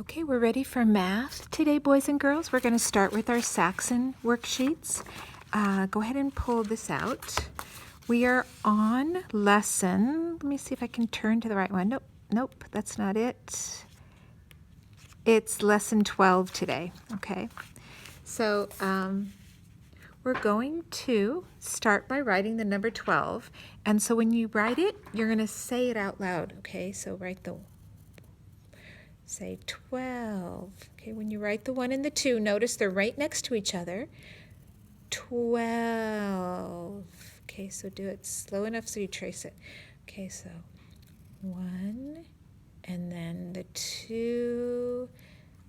Okay, we're ready for math today, boys and girls. We're going to start with our Saxon worksheets. Go ahead and pull this out. We are on lesson, let me see if I can turn to the right one. Nope, that's not it. It's lesson 12 today, okay? So we're going to start by writing the number 12. And so when you write it, you're going to say it out loud, okay? So say 12. Okay, when you write the 1 and the 2, notice they're right next to each other. 12. Okay, so do it slow enough so you trace it. Okay, so 1, and then the 2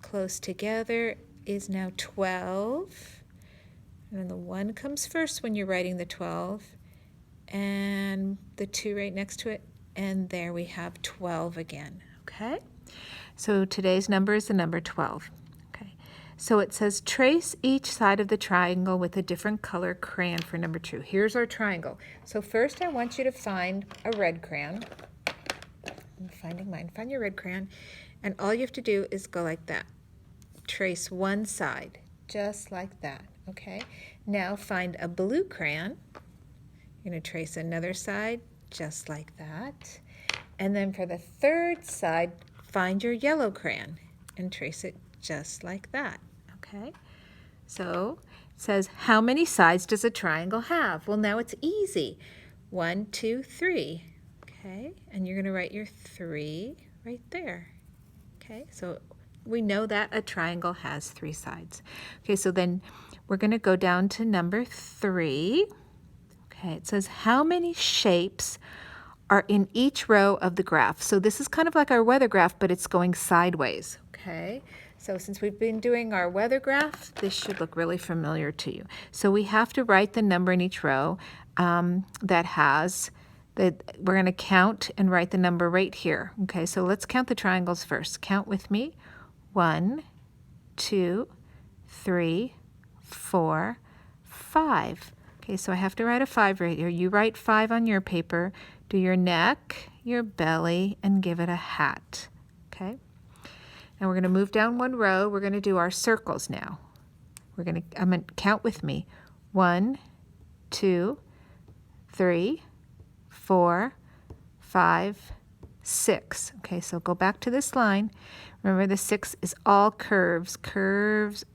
close together is now 12. And then the 1 comes first when you're writing the 12, and the 2 right next to it, and there we have 12 again, okay? So today's number is the number 12. Okay. So it says trace each side of the triangle with a different color crayon for number 2. Here's our triangle. So first I want you to find a red crayon. I'm finding mine. Find your red crayon. And all you have to do is go like that. Trace one side, just like that. Okay. Now find a blue crayon. You're going to trace another side, just like that. And then for the third side, find your yellow crayon and trace it just like that, okay? So it says, how many sides does a triangle have? Well, now it's easy. 1, 2, 3, okay? And you're gonna write your 3 right there, okay? So we know that a triangle has 3 sides. Okay, so then we're gonna go down to number 3. Okay, it says, how many shapes are in each row of the graph? So this is kind of like our weather graph, but it's going sideways, okay? So since we've been doing our weather graph, this should look really familiar to you. So we have to write the number in each row we're going to count and write the number right here, okay? So let's count the triangles first. Count with me. 1, 2, 3, 4, 5. Okay, so I have to write a 5 right here. You write 5 on your paper. Do your neck, your belly, and give it a hat, okay? Now we're going to move down one row. We're going to do our circles now. I'm going to count with me. 1, 2, 3, 4, 5, 6. Okay, so go back to this line. Remember the 6 is all curves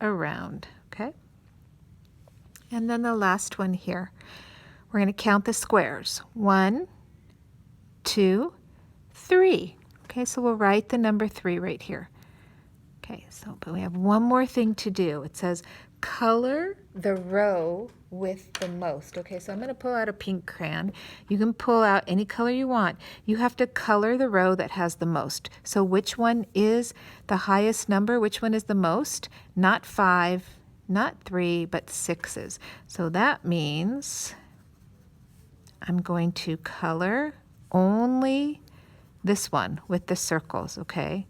around, okay? And then the last one here. We're going to count the squares. 1, 2, 3. Okay, so we'll write the number 3 right here. Okay, but we have one more thing to do. It says color the row with the most. Okay, so I'm going to pull out a pink crayon. You can pull out any color you want. You have to color the row that has the most. So which one is the highest number? Which one is the most? Not 5, not 3, but 6s. So that means I'm going to color only this one with the circles, okay?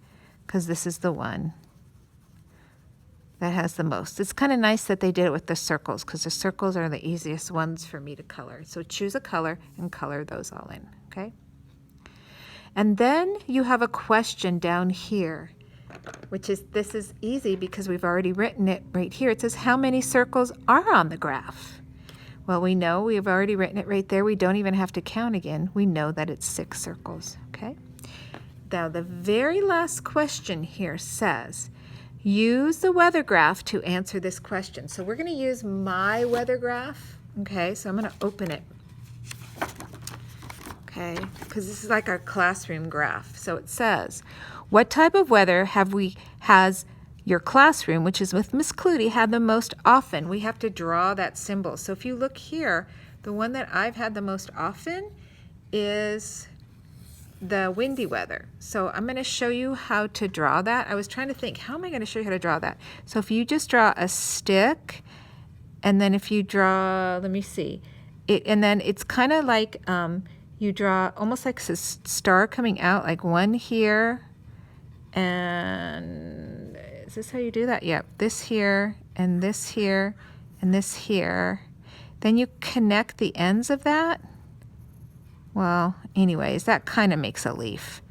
Because this is the one that has the most. It's kind of nice that they did it with the circles because the circles are the easiest ones for me to color. So choose a color and color those all in, okay? And then you have a question down here, this is easy because we've already written it right here. It says, how many circles are on the graph? Well, we know we've already written it right there. We don't even have to count again. We know that it's 6 circles, okay? Now, the very last question here says, use the weather graph to answer this question. So we're going to use my weather graph, okay? So I'm going to open it, okay? Because this is like our classroom graph. So it says, what type of weather has your classroom, which is with Miss Clutie, had the most often? We have to draw that symbol. So if you look here, the one that I've had the most often is the windy weather. So I'm going to show you how to draw that. I was trying to think, how am I going to show you how to draw that? So if you just draw a stick, and then if you draw, let me see, and then it's kind of like you draw almost like a star coming out, like one here, and is this how you do that? Yep, this here, and this here, and this here. Then you connect the ends of that. Well, anyways, that kind of makes a leaf.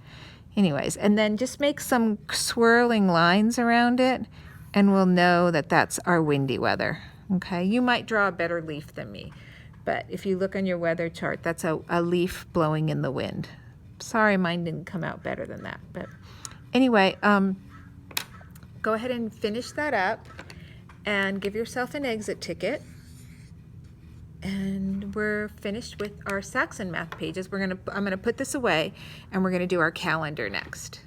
Anyways, and then just make some swirling lines around it, and we'll know that that's our windy weather. Okay, you might draw a better leaf than me, but if you look on your weather chart, that's a leaf blowing in the wind. Sorry, mine didn't come out better than that, but anyway, go ahead and finish that up and give yourself an exit ticket. And we're finished with our Saxon math pages. I'm gonna put this away, and we're gonna do our calendar next.